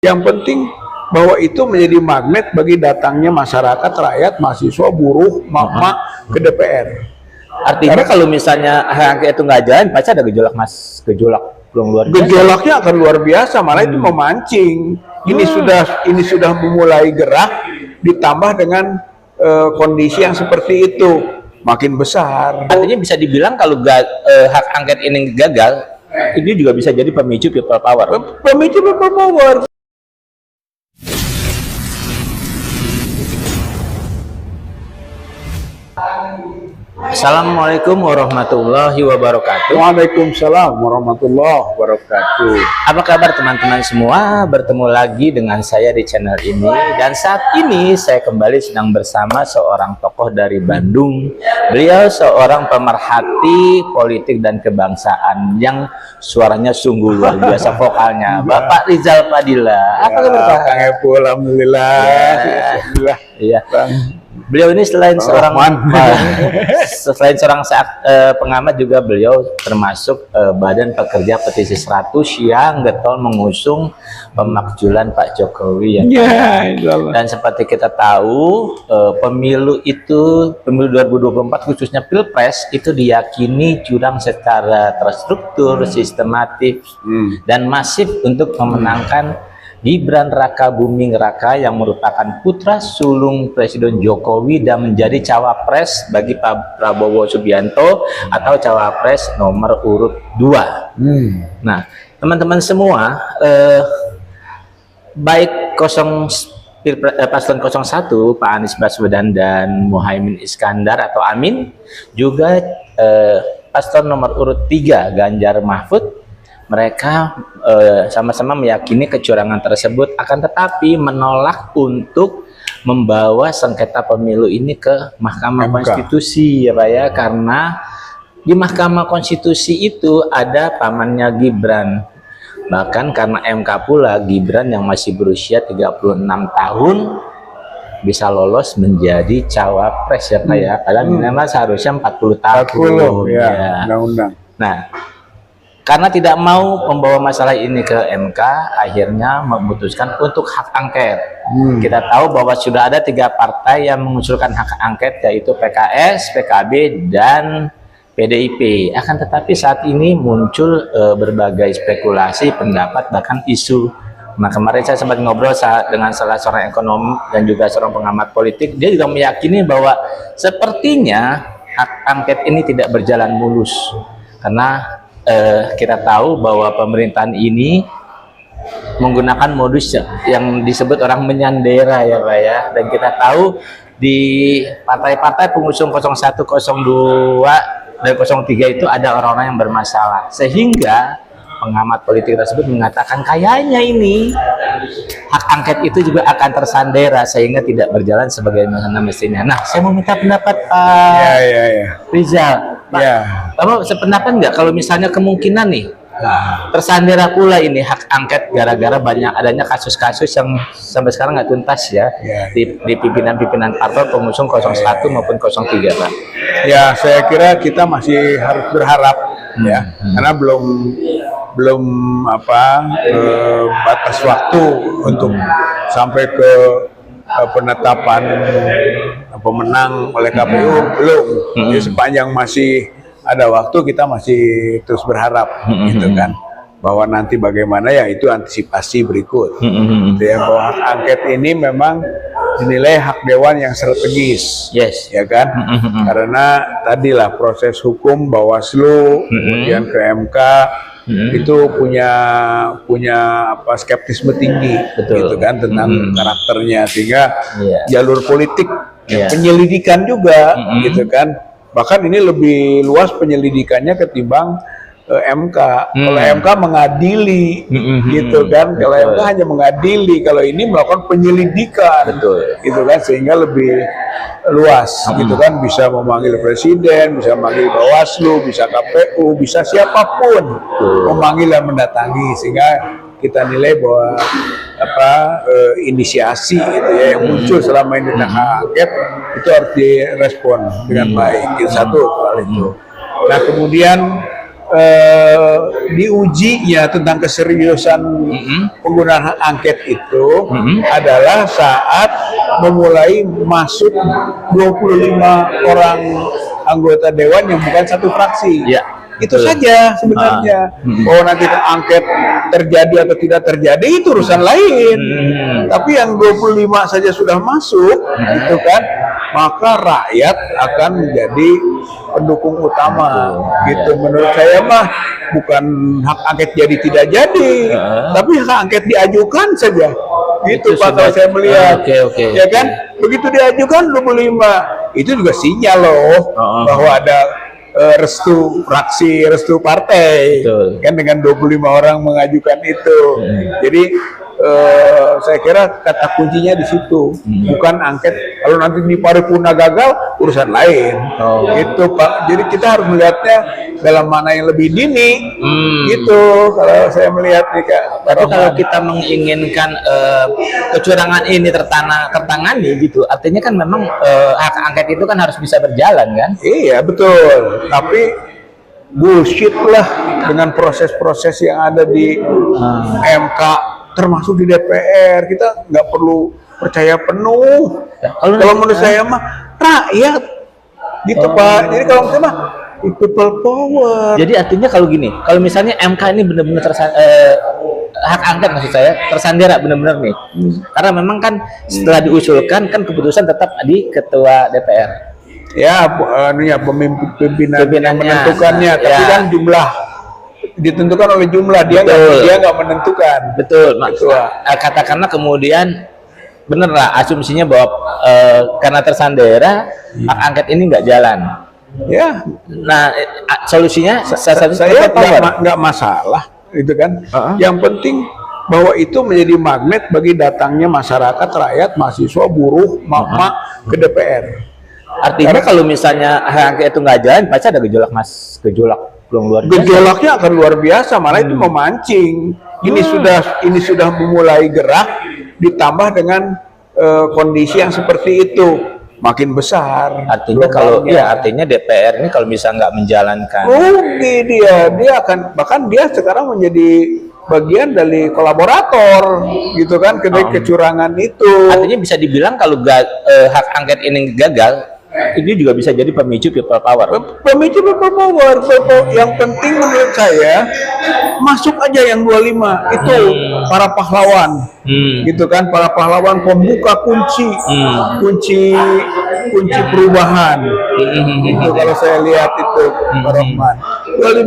Yang penting bahwa itu menjadi magnet bagi datangnya masyarakat, rakyat, mahasiswa, buruh, mak-mak ke DPR. Artinya kalau misalnya hak angket itu nggak jalan, pasti ada gejolak, Mas. Gejolak luar biasa. Gejolaknya akan luar biasa, malah itu memancing. Ini sudah memulai gerak, ditambah dengan kondisi yang seperti itu makin besar. Artinya bisa dibilang kalau hak angket ini gagal, ini juga bisa jadi pemicu people power. Pemicu people power. Assalamualaikum warahmatullahi wabarakatuh. Waalaikumsalam warahmatullahi wabarakatuh. Apa kabar teman-teman semua? Bertemu lagi dengan saya di channel ini. Dan saat ini saya kembali sedang bersama seorang tokoh dari Bandung. Beliau seorang pemerhati politik dan kebangsaan yang suaranya sungguh luar biasa vokalnya. Bapak Rizal Padilla. Apa kabar Pak? Kang Epul, alhamdulillah. Alhamdulillah. Iya. Beliau ini selain seorang pengamat, juga beliau termasuk Badan Pekerja Petisi 100 yang getol mengusung pemakzulan Pak Jokowi ya. Dan seperti kita tahu, pemilu 2024 khususnya Pilpres itu diyakini curang secara terstruktur, sistematis dan masif untuk memenangkan Gibran Raka Buming Raka yang merupakan putra sulung Presiden Jokowi dan menjadi cawapres bagi Pak Prabowo Subianto atau cawapres nomor urut 2. Nah, teman-teman semua, baik paslon 01 Pak Anies Baswedan dan Muhaimin Iskandar atau Amin, juga paslon nomor urut 3 Ganjar Mahfud, mereka sama-sama meyakini kecurangan tersebut, akan tetapi menolak untuk membawa sengketa pemilu ini ke Mahkamah Konstitusi ya Pak ya, karena di Mahkamah Konstitusi itu ada pamannya Gibran. Bahkan karena MK pula Gibran yang masih berusia 36 tahun bisa lolos menjadi cawapres ya Pak ya, padahal minimal seharusnya 40 tahun ya. Undang-undang. Nah, karena tidak mau membawa masalah ini ke MK, akhirnya memutuskan untuk hak angket. Kita tahu bahwa sudah ada 3 partai yang mengusulkan hak angket, yaitu PKS, PKB, dan PDIP. Akan tetapi saat ini muncul berbagai spekulasi, pendapat, bahkan isu. Nah, kemarin saya sempat ngobrol dengan salah seorang ekonom dan juga seorang pengamat politik. Dia juga meyakini bahwa sepertinya hak angket ini tidak berjalan mulus. Karena kita tahu bahwa pemerintahan ini menggunakan modus yang disebut orang menyandera ya Pak ya, dan kita tahu di partai-partai pengusung 01, 02, dan 03 itu ada orang-orang yang bermasalah, sehingga pengamat politik tersebut mengatakan kayaknya ini hak angket itu juga akan tersandera sehingga tidak berjalan sebagaimana mestinya. Nah, saya mau minta pendapat Pak Rizal. Pak, Bapak sependapat nggak kalau misalnya kemungkinan nih tersandera pula ini hak angket gara-gara banyak adanya kasus-kasus yang sampai sekarang nggak tuntas ya, di pimpinan-pimpinan partai pengusung 01 maupun 03 Pak? Ya, saya kira kita masih harus berharap ya, karena belum batas waktu untuk sampai ke penetapan pemenang oleh KPU belum. Jadi sepanjang masih ada waktu, kita masih terus berharap gitu kan, bahwa nanti bagaimana ya itu antisipasi berikut. Gitu ya, bahwa hak angket ini memang dinilai hak dewan yang strategis, ya kan, karena tadilah proses hukum Bawaslu kemudian ke MK itu punya skeptisme tinggi, gitu kan, tentang karakternya, sehingga jalur politik penyelidikan juga, gitu kan, bahkan ini lebih luas penyelidikannya ketimbang MK. Kalau MK mengadili, gitu kan, kalau MK hanya mengadili, kalau ini melakukan penyelidikan, gitu kan, sehingga lebih luas, gitu kan, bisa memanggil presiden, bisa memanggil Bawaslu, bisa KPU, bisa siapapun memanggil dan mendatangi, sehingga kita nilai bahwa inisiasi itu ya yang muncul selama ini tentang hak angket itu harus direspon dengan baik. Itu satu soal itu. Nah, kemudian diujinya tentang keseriusan penggunaan hak angket itu adalah saat memulai masuk 25 orang anggota dewan yang bukan satu fraksi. Ya, itu saja sebenarnya. Oh, nanti angket terjadi atau tidak terjadi itu urusan lain. Tapi yang 25 saja sudah masuk, itu kan, maka rakyat akan menjadi pendukung utama. Gitu. Menurut saya mah bukan hak angket jadi tidak jadi, tapi hak angket diajukan saja. Gitu Pak, kalau saya melihat. Ya kan? Begitu diajukan 25, itu juga sinyal loh bahwa ada restu fraksi, restu partai. Betul. Kan dengan 25 orang mengajukan itu. Jadi saya kira kata kuncinya di situ, bukan angket. Kalau nanti di paripurna gagal, urusan lain. Gitu Pak. Jadi kita harus melihatnya dalam mana yang lebih dini. Gitu kalau saya melihat nih Kak. Tapi kalau kita menginginkan kecurangan ini tertangani gitu, artinya kan memang hak angket itu kan harus bisa berjalan kan? Iya betul. Tapi bullshit lah dengan proses-proses yang ada di MK, termasuk di DPR. Kita nggak perlu percaya penuh. Kalau menurut saya mah rakyat gitu Pak. Jadi kalau saya mah people power. Jadi artinya kalau gini, kalau misalnya MK ini benar-benar hak angket maksud saya tersandera benar-benar nih. Karena memang kan setelah diusulkan kan keputusan tetap di ketua DPR. Ya, pimpinan yang menentukannya, tapi kan jumlah ditentukan oleh jumlah, dia nggak menentukan. Betul. Katakanlah kemudian bener lah asumsinya bahwa karena tersandera hak angket ini nggak jalan. Ya, nah solusinya saya nggak masalah, itu kan. Yang penting bahwa itu menjadi magnet bagi datangnya masyarakat, rakyat, mahasiswa, buruh, mak-mak ke DPR. Artinya kalau misalnya hak angket itu nggak jalan, pasti ada gejolak luar biasa. Gejolaknya akan luar biasa, malah itu memancing. Ini sudah memulai gerak, ditambah dengan kondisi yang seperti itu, makin besar. Artinya kalau artinya DPR ini kalau misalnya nggak menjalankan, rugi dia akan, bahkan dia sekarang menjadi bagian dari kolaborator gitu kan, kecurangan itu. Artinya bisa dibilang kalau hak angket ini gagal, ini juga bisa jadi pemicu people power. Pemicu people power. Yang penting menurut saya masuk aja yang 25 itu para pahlawan, gitu kan, para pahlawan pembuka kunci perubahan. Itu kalau saya lihat itu Pak Rahman.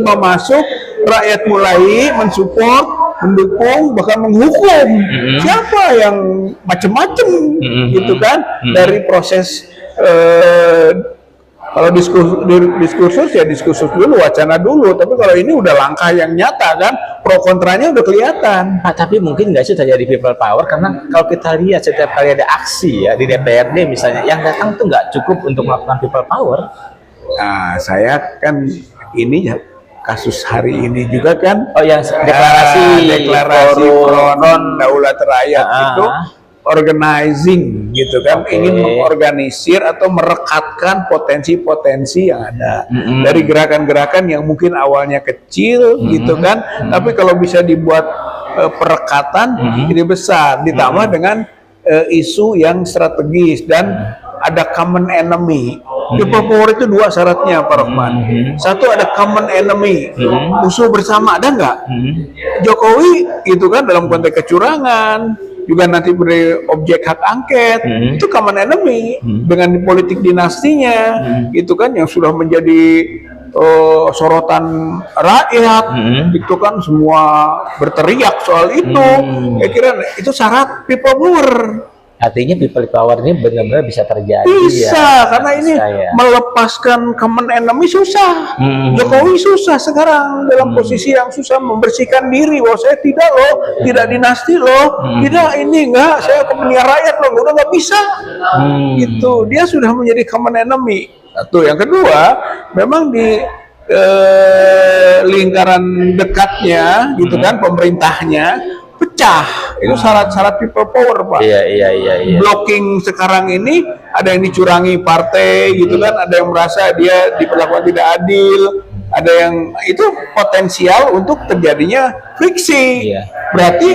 25 masuk, rakyat mulai mensupport, mendukung, bahkan menghukum siapa yang macam-macam, gitu kan, dari proses. Kalau diskursus ya diskursus dulu, wacana dulu. Tapi kalau ini udah langkah yang nyata kan, pro kontranya udah kelihatan. Tapi mungkin nggak sih terjadi people power, karena kalau kita lihat setiap kali ada aksi ya di DPRD misalnya, yang datang tuh nggak cukup untuk melakukan people power. Nah, saya kan ini ya kasus hari ini juga kan, yang deklarasi front daulat rakyat itu organizing gitu kan, ingin mengorganisir atau merekatkan potensi-potensi yang ada dari gerakan-gerakan yang mungkin awalnya kecil gitu kan, tapi kalau bisa dibuat perekatan ini besar, ditambah dengan isu yang strategis dan ada common enemy. People power itu dua syaratnya Pak Rahman. Satu, ada common enemy, musuh bersama, ada nggak? Jokowi itu kan dalam konteks kecurangan, juga nanti beri objek hak angket, itu common enemy dengan politik dinastinya, itu kan yang sudah menjadi sorotan rakyat, itu kan semua berteriak soal itu. Saya kira itu syarat people power. Artinya people power ini benar-benar bisa terjadi. Bisa, karena ini melepaskan common enemy susah. Jokowi susah sekarang dalam posisi yang susah membersihkan diri bahwa saya tidak loh, tidak dinasti loh, tidak ini enggak, saya kepentingan rakyat loh, udah nggak bisa. Itu dia sudah menjadi common enemy. Satu, yang kedua, memang di lingkaran dekatnya, gitu kan, pemerintahnya pecah. Itu syarat-syarat people power Pak. Iya. Blocking sekarang ini ada yang dicurangi partai gitu kan, ada yang merasa dia diperlakukan tidak adil, ada yang itu potensial untuk terjadinya friksi. Berarti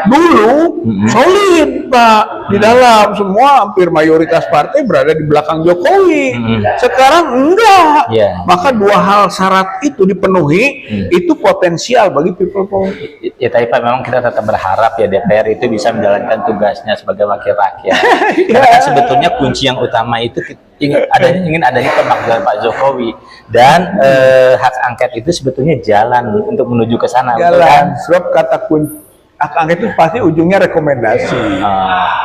dulu solid Pak di dalam, semua hampir mayoritas partai berada di belakang Jokowi. Sekarang enggak. Maka dua hal syarat itu dipenuhi, itu potensial bagi people power. Ya, tapi Pak, memang kita tetap berharap ya DPR itu bisa menjalankan tugasnya sebagai wakil rakyat. Karena kan sebetulnya kunci yang utama itu ingin adanya pemakzulan Pak Jokowi, dan hak angket itu sebetulnya jalan untuk menuju ke sana. Jalan. Sebab kata kunci hak angket itu pasti ujungnya rekomendasi.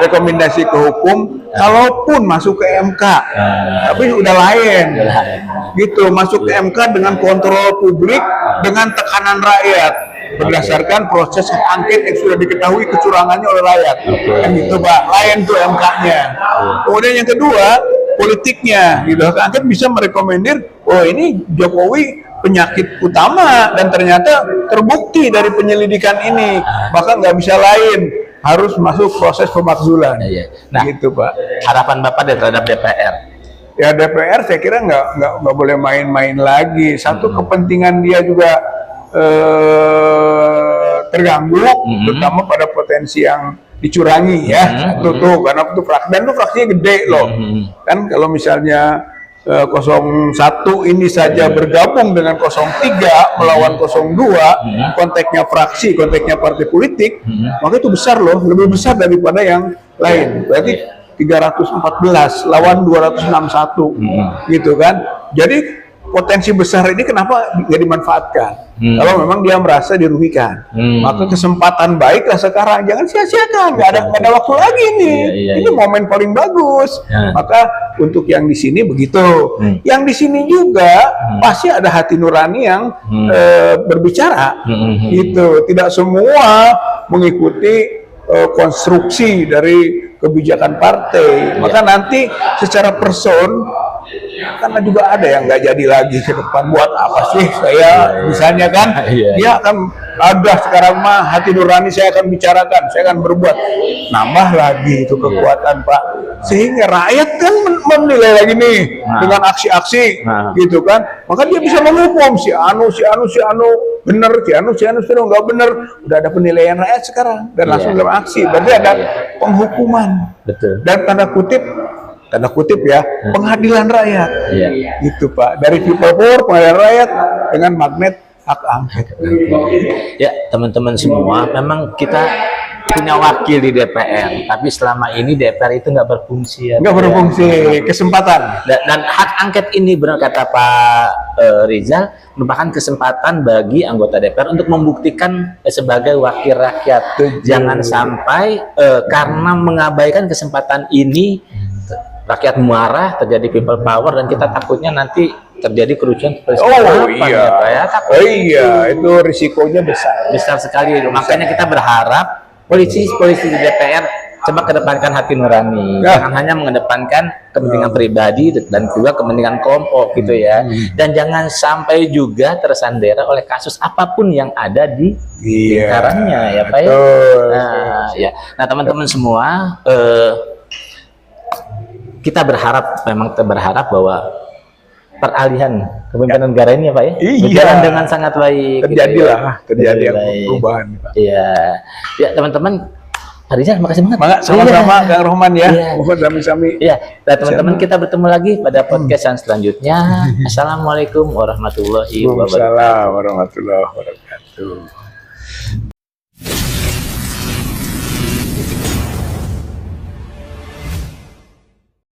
Rekomendasi ke hukum, kalaupun masuk ke MK. Tapi udah lain. Gitu, masuk ke MK dengan kontrol publik, dengan tekanan rakyat. Berdasarkan proses hak angket yang sudah diketahui kecurangannya oleh rakyat. Kan gitu Pak, lain tuh MK-nya. Kemudian yang kedua, politiknya. Gitu. Hak angket bisa merekomendir, oh ini Jokowi penyakit utama dan ternyata terbukti dari penyelidikan ini, maka nggak bisa lain, harus masuk proses pemakzulan. Nah, gitu Pak. Harapan Bapak terhadap DPR? Ya DPR saya kira nggak boleh main-main lagi. Satu, kepentingan dia juga terganggu, terutama pada potensi yang dicurangi ya. Satu tuh, karena itu fraksinya gede loh. Kan kalau misalnya 01 ini saja bergabung dengan 03 melawan 02, konteksnya fraksi, konteksnya partai politik, maka itu besar loh, lebih besar daripada yang lain. Berarti 314 lawan 261, gitu kan. Jadi potensi besar ini kenapa nggak dimanfaatkan? Kalau memang dia merasa dirugikan, maka kesempatan baiklah sekarang, jangan sia-siakan. Nggak ada waktu lagi nih. Ini momen paling bagus. Maka untuk yang di sini begitu, yang di sini juga pasti ada hati nurani yang berbicara. Gitu. Tidak semua mengikuti konstruksi dari kebijakan partai. Maka nanti secara person, karena juga ada yang nggak jadi lagi ke depan, buat apa sih saya misalnya kan, dia akan ada sekarang mah hati nurani saya akan bicarakan, saya akan berbuat, nambah lagi itu kekuatan Pak, sehingga rakyat kan menilai lagi nih dengan aksi-aksi gitu kan, maka dia bisa menghukum si anu bener, si anu nggak bener, udah ada penilaian rakyat sekarang dan langsung dalam aksi, berarti ada penghukuman. Betul. Dan tanda kutip ya, pengadilan rakyat. Gitu Pak, dari people power, pengadilan rakyat dengan magnet hak angket. Ya teman-teman semua, memang kita punya wakil di DPR, tapi selama ini DPR itu nggak berfungsi. Nggak berfungsi, kesempatan. Dan hak angket ini, benar kata Pak Rizal, merupakan kesempatan bagi anggota DPR untuk membuktikan sebagai wakil rakyat. Jangan sampai karena mengabaikan kesempatan ini, rakyat marah, terjadi people power, dan kita takutnya nanti terjadi kerusuhan seperti itu risikonya besar sekali. Makanya kita berharap polisi di DPR coba kedepankan hati nurani, jangan hanya mengedepankan kepentingan pribadi dan juga kepentingan kelompok gitu ya, dan jangan sampai juga tersandera oleh kasus apapun yang ada di lingkarannya ya Pak ya. Nah teman-teman semua, kita memang berharap bahwa peralihan kepemimpinan negara ini ya Pak ya, berjalan dengan sangat baik. Terjadilah perubahan. Ya teman-teman, Pak Rizal, makasih banget. Sama-sama Kang Rohman ya. Sami-sami. Ya, teman-teman, kita bertemu lagi pada podcast yang selanjutnya. Assalamualaikum warahmatullahi wabarakatuh. Waalaikumsalam warahmatullahi wabarakatuh.